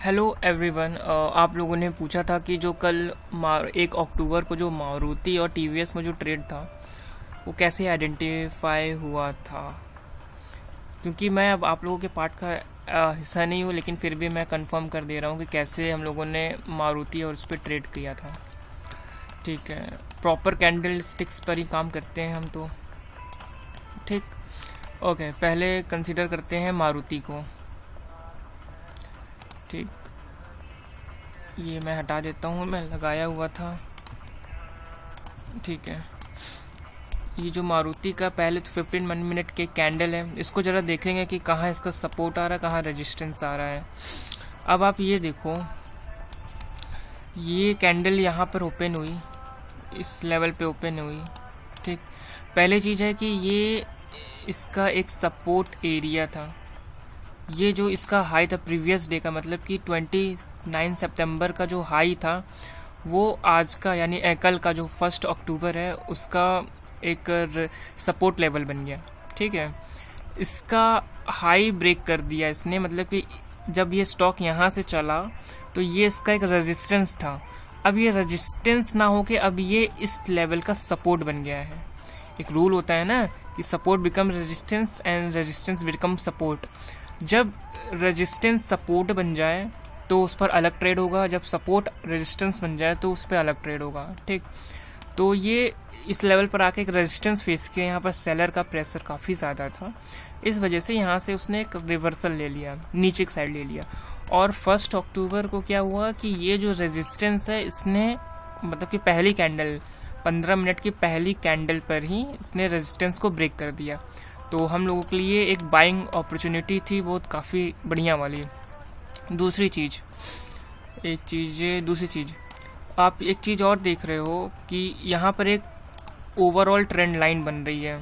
Hello everyone. आप लोगों ने पूछा था कि जो कल 1 अक्टूबर को जो मारुति और टीवीएस में जो ट्रेड था वो कैसे आइडेंटिफाई हुआ था। क्योंकि मैं अब आप लोगों के पार्ट का हिस्सा नहीं हूँ, लेकिन फिर भी मैं कंफर्म कर दे रहा हूँ कि कैसे हम लोगों ने मारुति और उस पर ट्रेड किया था। ठीक है, प्रॉपर कैंडल स्टिक्स पर ही काम करते हैं हम तो। ठीक, ओके, पहले कंसीडर करते हैं मारुति को। ठीक, ये मैं हटा देता हूँ, मैं लगाया हुआ था। ठीक है, ये जो मारुति का पहले तो 15 मिनट के कैंडल है, इसको ज़रा देखेंगे कि कहाँ इसका सपोर्ट आ रहा है, कहाँ रेजिस्टेंस आ रहा है। अब आप ये देखो, ये कैंडल यहाँ पर ओपन हुई, इस लेवल पे ओपन हुई। ठीक, पहले चीज़ है कि ये इसका एक सपोर्ट एरिया था। ये जो इसका हाई था प्रीवियस डे का, मतलब कि 29 सितंबर का जो हाई था वो आज का यानी कल का जो 1 अक्टूबर है उसका एक सपोर्ट लेवल बन गया। ठीक है, इसका हाई ब्रेक कर दिया इसने, मतलब कि जब ये स्टॉक यहाँ से चला तो ये इसका एक रेजिस्टेंस था। अब ये रेजिस्टेंस ना होके अब ये इस लेवल का सपोर्ट बन गया है। एक रूल होता है ना कि support become resistance and resistance become support. जब रेजिस्टेंस सपोर्ट बन जाए तो उस पर अलग ट्रेड होगा, जब सपोर्ट रेजिस्टेंस बन जाए तो उस पर अलग ट्रेड होगा। ठीक, तो ये इस लेवल पर आके एक रेजिस्टेंस फेस किया। यहाँ पर सेलर का प्रेशर काफ़ी ज़्यादा था, इस वजह से यहाँ से उसने एक रिवर्सल ले लिया, नीचे की साइड ले लिया। और 1 अक्टूबर को क्या हुआ कि ये जो रेजिस्टेंस है इसने, मतलब कि पहली कैंडल 15 मिनट की पहली कैंडल पर ही इसने रेजिस्टेंस को ब्रेक कर दिया। तो हम लोगों के लिए एक बाइंग अपॉर्चुनिटी थी, बहुत काफ़ी बढ़िया वाली। दूसरी चीज़ आप एक चीज़ और देख रहे हो कि यहाँ पर एक ओवरऑल ट्रेंड लाइन बन रही है।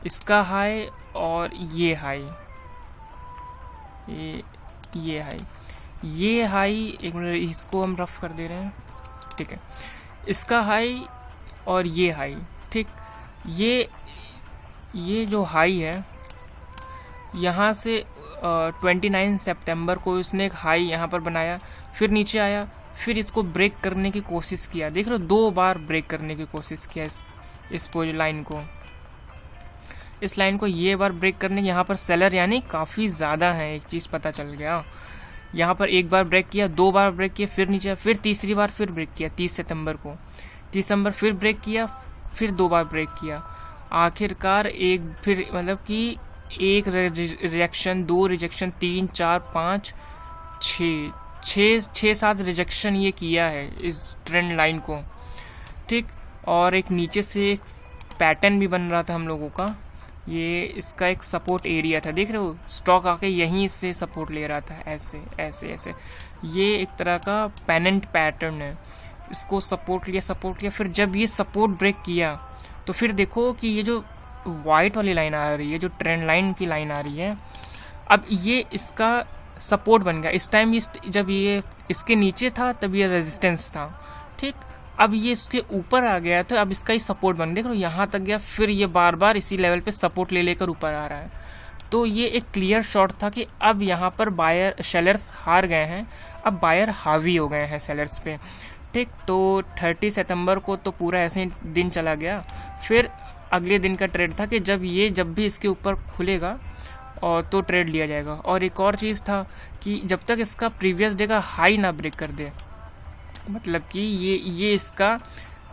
इसका हाई और ये हाई, ये हाई एक मिनट, इसको हम रफ कर दे रहे हैं। ठीक है, इसका हाई और ये हाई। ठीक, ये जो हाई है यहाँ से 29 सितंबर को इसने एक हाई यहाँ पर बनाया, फिर नीचे आया, फिर इसको ब्रेक करने की कोशिश किया। देख रहे हो, 2 बार ब्रेक करने की कोशिश किया इस लाइन को ये बार ब्रेक करने। यहाँ पर सेलर यानी काफ़ी ज़्यादा है, एक चीज़ पता चल गया। यहाँ पर एक बार ब्रेक किया, 2 बार ब्रेक किया, फिर नीचे, फिर तीसरी बार फिर ब्रेक किया 30 सितंबर को। 30 सितंबर फिर ब्रेक किया, फिर 2 बार ब्रेक किया। आखिरकार एक, फिर मतलब कि एक रिजेक्शन, 2 रिजेक्शन, 3 4 5 6 7 रिजेक्शन ये किया है इस ट्रेंड लाइन को। ठीक, और एक नीचे से एक पैटर्न भी बन रहा था हम लोगों का। ये इसका एक सपोर्ट एरिया था, देख रहे हो, स्टॉक आके यहीं से सपोर्ट ले रहा था, ऐसे ऐसे ऐसे। ये एक तरह का पेनेंट पैटर्न है, इसको सपोर्ट लिया, फिर जब ये सपोर्ट ब्रेक किया तो फिर देखो कि ये जो वाइट वाली लाइन आ रही है, जो ट्रेंड लाइन की लाइन आ रही है, अब ये इसका सपोर्ट बन गया। इस टाइम जब ये इसके नीचे था तब ये रेजिस्टेंस था। ठीक, अब ये इसके ऊपर आ गया तो अब इसका ही सपोर्ट बन, देख लो यहाँ तक गया, फिर ये बार बार इसी लेवल पे सपोर्ट ले लेकर ऊपर आ रहा है। तो ये एक क्लियर शॉट था कि अब यहाँ पर सेलर्स हार गए हैं, अब बायर हावी हो गए हैं सेलर्स पे। ठीक, तो 30 सितंबर को तो पूरा ऐसे ही दिन चला गया। फिर अगले दिन का ट्रेड था कि जब भी इसके ऊपर खुलेगा और तो ट्रेड लिया जाएगा। और एक और चीज़ था कि जब तक इसका प्रीवियस डे का हाई ना ब्रेक कर दे, मतलब कि ये इसका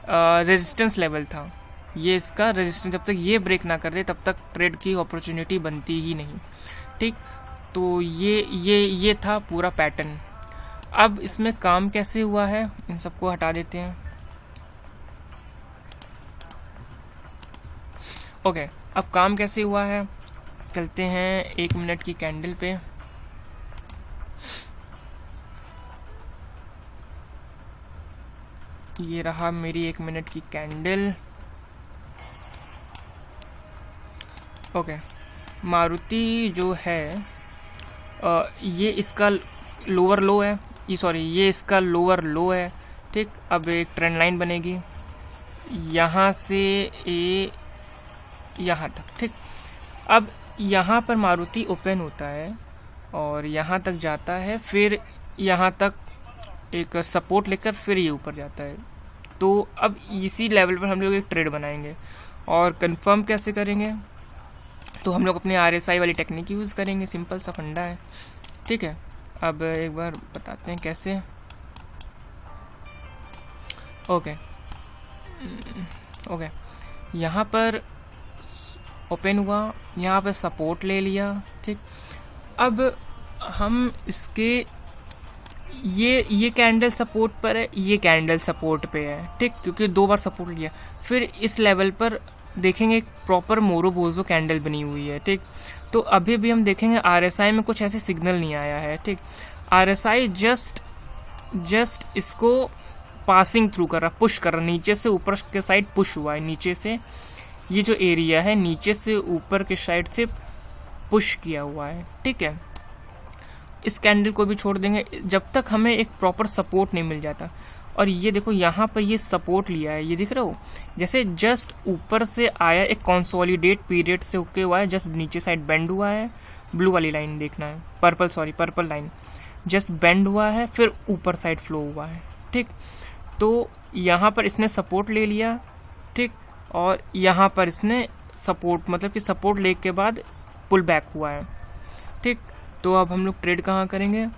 रेजिस्टेंस लेवल था, ये इसका रेजिस्टेंस जब तक ये ब्रेक ना कर दे तब तक ट्रेड की अपॉर्चुनिटी बनती ही नहीं। ठीक, तो ये था पूरा पैटर्न। अब इसमें काम कैसे हुआ है, इन सबको हटा देते हैं। ओके, अब काम कैसे हुआ है, चलते हैं 1 मिनट की कैंडल पे। ये रहा मेरी 1 मिनट की कैंडल। ओके, मारुति जो है ये इसका लोअर लो है, ये इसका लोअर लो है। ठीक, अब एक ट्रेंड लाइन बनेगी यहाँ से यहाँ तक। ठीक, अब यहाँ पर मारुति ओपन होता है और यहाँ तक जाता है, फिर यहाँ तक एक सपोर्ट लेकर फिर ये ऊपर जाता है। तो अब इसी लेवल पर हम लोग एक ट्रेड बनाएंगे और कंफर्म कैसे करेंगे, तो हम लोग अपने RSI वाली टेक्निक यूज़ करेंगे। सिंपल सा फंडा है, ठीक है। अब एक बार बताते हैं कैसे। ओके ओके, यहाँ पर ओपन हुआ, यहाँ पर सपोर्ट ले लिया, ठीक। अब हम इसके ये कैंडल सपोर्ट पर है, ये कैंडल सपोर्ट पे है, ठीक, क्योंकि 2 बार सपोर्ट लिया। फिर इस लेवल पर देखेंगे एक प्रॉपर मोरोबोजो कैंडल बनी हुई है, ठीक। तो अभी भी हम देखेंगे RSI में कुछ ऐसे सिग्नल नहीं आया है, ठीक। RSI जस्ट इसको पासिंग थ्रू कर रहा, पुश कर रहा, नीचे से ऊपर के साइड पुश हुआ है, नीचे से ये जो एरिया है नीचे से ऊपर के साइड से पुश किया हुआ है, ठीक है। इस कैंडल को भी छोड़ देंगे जब तक हमें एक प्रॉपर सपोर्ट नहीं मिल जाता। और ये देखो यहाँ पर ये सपोर्ट लिया है, ये दिख रहा हो, जैसे जस्ट ऊपर से आया, एक कंसोलिडेट पीरियड से होके हुआ है, जस्ट नीचे साइड बेंड हुआ है, ब्लू वाली लाइन देखना है, पर्पल लाइन जस्ट बेंड हुआ है, फिर ऊपर साइड फ्लो हुआ है, ठीक। तो यहाँ पर इसने सपोर्ट ले लिया, ठीक, और यहाँ पर इसने सपोर्ट मतलब कि सपोर्ट लेने के बाद पुल बैक हुआ है, ठीक। तो अब हम लोग ट्रेड कहाँ करेंगे,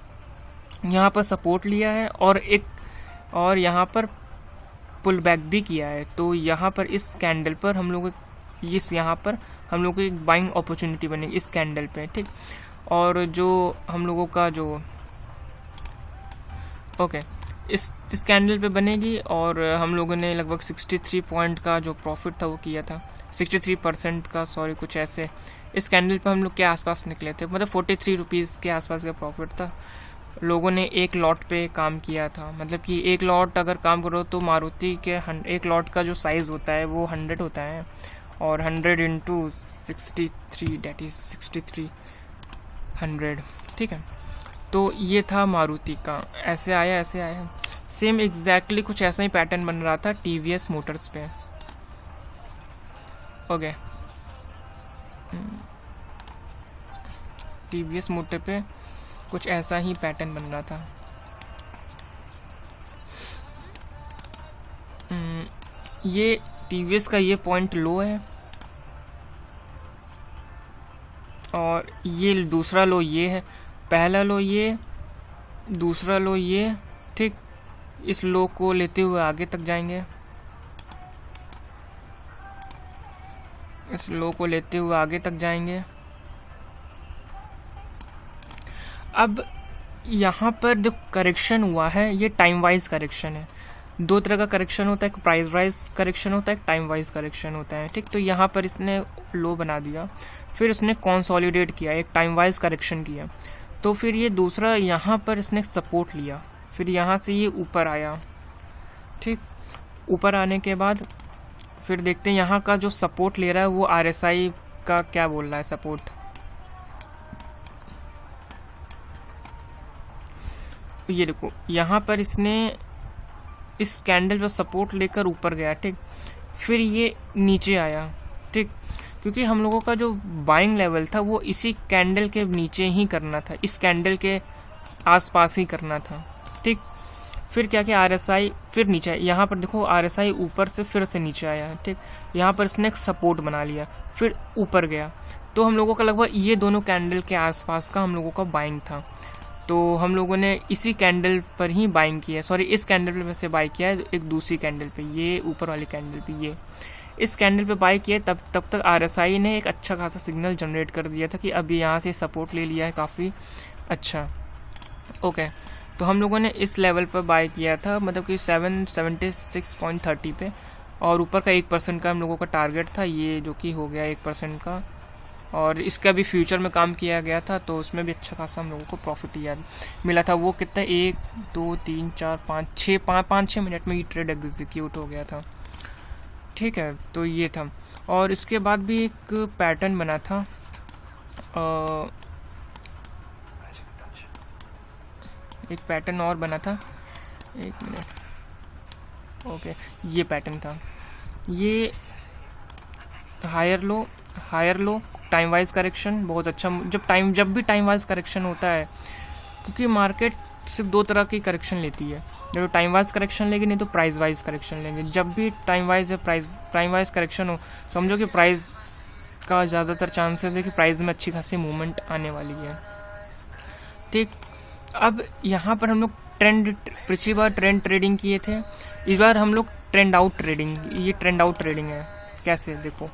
यहाँ पर सपोर्ट लिया है और यहाँ पर पुल बैक भी किया है। तो यहाँ पर इस कैंडल पर हम लोग यहाँ पर हम लोग को एक बाइंग अपॉर्चुनिटी बनेगी इस कैंडल पे, ठीक। और जो हम लोगों का जो ओके इस कैंडल पे बनेगी और हम लोगों ने लगभग 63 पॉइंट का जो प्रॉफिट था वो किया था, 63% का, सॉरी कुछ ऐसे। इस कैंडल पे हम लोग के आसपास निकले थे, मतलब 43 रुपीज़ के आसपास का प्रॉफिट था। लोगों ने एक लॉट पे काम किया था, मतलब कि एक लॉट अगर काम करो तो मारुति के एक लॉट का जो साइज़ होता है वो 100 होता है, और 100 इंटू 63 डेट इज़ 6300, ठीक है। तो ये था मारुति का, ऐसे आया सेम एग्जैक्टली कुछ ऐसा ही पैटर्न बन रहा था TVS मोटर्स पे। ओके, TVS मोटर पे कुछ ऐसा ही पैटर्न बन रहा था। ये TVS का ये पॉइंट लो है और ये दूसरा लो ये है, पहला लो ये, दूसरा लो ये, ठीक। इस लो को लेते हुए आगे तक जाएंगे, इस लो को लेते हुए आगे तक जाएंगे। अब यहाँ पर जो करेक्शन हुआ है ये टाइम वाइज करेक्शन है। 2 तरह का करेक्शन होता है, एक प्राइस वाइज करेक्शन होता है, एक टाइम वाइज करेक्शन होता है, ठीक। तो यहाँ पर इसने लो बना दिया, फिर इसने कंसोलिडेट किया, एक टाइम वाइज करेक्शन किया। तो फिर ये दूसरा यहाँ पर इसने सपोर्ट लिया, फिर यहाँ से ये ऊपर आया, ठीक। ऊपर आने के बाद फिर देखते हैं यहाँ का जो सपोर्ट ले रहा है वो RSI का क्या बोल रहा है सपोर्ट। ये देखो यहाँ पर इसने इस कैंडल पर सपोर्ट लेकर ऊपर गया, ठीक। फिर ये नीचे आया, ठीक, क्योंकि हम लोगों का जो बाइंग लेवल था वो इसी कैंडल के नीचे ही करना था, इस कैंडल के आसपास ही करना था, ठीक। फिर क्या किया, RSI फिर नीचे आया, यहाँ पर देखो RSI ऊपर से फिर से नीचे आया, ठीक। यहाँ पर इसने एक सपोर्ट बना लिया, फिर ऊपर गया। तो हम लोगों का लगभग ये दोनों कैंडल के आसपास का हम लोगों का बाइंग था। तो हम लोगों ने इसी कैंडल पर ही बाइंग किया, सॉरी इस कैंडल पे वैसे बाई किया है, एक दूसरी कैंडल पे, ये ऊपर वाली कैंडल पे, ये इस कैंडल पे बाई किया। तब तक RSI ने एक अच्छा खासा सिग्नल जनरेट कर दिया था कि अभी यहाँ से सपोर्ट ले लिया है काफ़ी अच्छा। ओके, तो हम लोगों ने इस लेवल पर बाई किया था, मतलब कि 776.30 पे, और ऊपर का 1% का हम लोगों का टारगेट था, ये जो कि हो गया 1% का। और इसका भी फ्यूचर में काम किया गया था, तो उसमें भी अच्छा खासा हम लोगों को प्रॉफिट याद मिला था। वो कितना 1 2 3 4 5 6 मिनट में ये ट्रेड एग्जीक्यूट हो गया था, ठीक है। तो ये था, और इसके बाद भी एक पैटर्न बना था, एक पैटर्न और बना था, 1 मिनट। ओके, ये पैटर्न था, ये higher low time wise correction बहुत अच्छा। जब भी टाइम वाइज करेक्शन होता है, क्योंकि मार्केट सिर्फ दो तरह की करेक्शन लेती है, जब टाइम वाइज करेक्शन लेगी नहीं तो प्राइस वाइज करेक्शन लेंगे। जब भी टाइम वाइज या प्राइम वाइज करेक्शन हो, समझो कि प्राइस का ज़्यादातर चांसेस है कि प्राइस में अच्छी खासी मूवमेंट आने वाली है। ठीक, अब यहाँ पर हम लोग पिछली बार ट्रेंड ट्रेडिंग किए थे, इस बार हम लोग ट्रेंड आउट ट्रेडिंग, ये ट्रेंड आउट ट्रेडिंग है। कैसे, देखो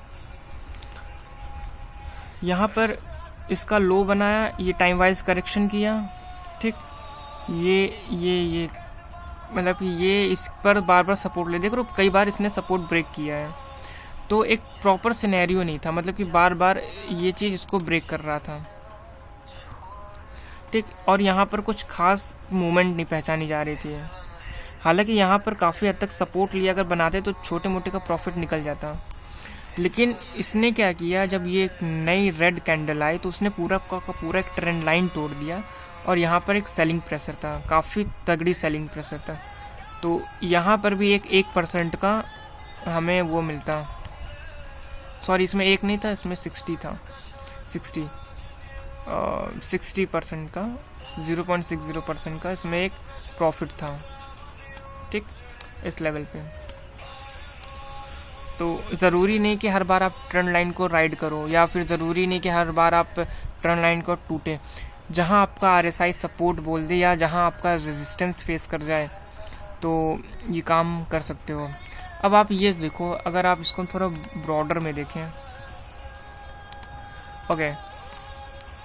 यहाँ पर इसका लो बनाया, ये टाइम वाइज करेक्शन किया, ठीक, ये मतलब कि ये इस पर बार बार सपोर्ट ले, देख लो कई बार इसने सपोर्ट ब्रेक किया है, तो एक प्रॉपर सिनेरियो नहीं था, मतलब कि बार बार ये चीज़ इसको ब्रेक कर रहा था, ठीक। और यहाँ पर कुछ खास मूवमेंट नहीं पहचानी जा रही थी, हालांकि यहाँ पर काफ़ी हद तक सपोर्ट लिया अगर बनाते तो छोटे मोटे का प्रॉफिट निकल जाता, लेकिन इसने क्या किया, जब ये एक नई रेड कैंडल आई तो उसने पूरा का पूरा एक ट्रेंड लाइन तोड़ दिया, और यहाँ पर एक सेलिंग प्रेशर था, काफ़ी तगड़ी सेलिंग प्रेशर था, तो यहाँ पर भी एक 1% का हमें वो मिलता, सॉरी इसमें एक नहीं था, इसमें 60 था, 60% का 0.60% का इसमें एक प्रॉफिट था, ठीक, इस लेवल पे। तो ज़रूरी नहीं कि हर बार आप ट्रेंड लाइन को राइड करो, या फिर ज़रूरी नहीं कि हर बार आप ट्रेंड लाइन को टूटे, जहां आपका RSI सपोर्ट बोल दे या जहां आपका रेजिस्टेंस फेस कर जाए तो ये काम कर सकते हो। अब आप ये देखो, अगर आप इसको थोड़ा ब्रॉडर में देखें, ओके,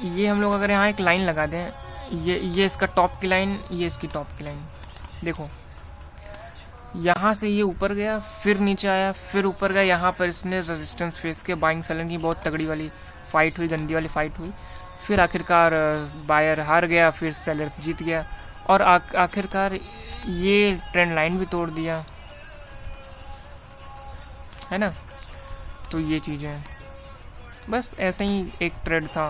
ये हम लोग अगर यहाँ एक लाइन लगा दें, ये इसका टॉप की लाइन, ये इसकी टॉप की लाइन, देखो यहाँ से ये ऊपर गया, फिर नीचे आया, फिर ऊपर गया, यहाँ पर इसने रेजिस्टेंस फेस के बाइंग सेलिंग की बहुत तगड़ी वाली फाइट हुई, गंदी वाली फाइट हुई, फिर आखिरकार बायर हार गया, फिर सेलर्स जीत गया, और आखिरकार ये ट्रेंड लाइन भी तोड़ दिया, है ना। तो ये चीज़ें बस ऐसे ही एक ट्रेड था।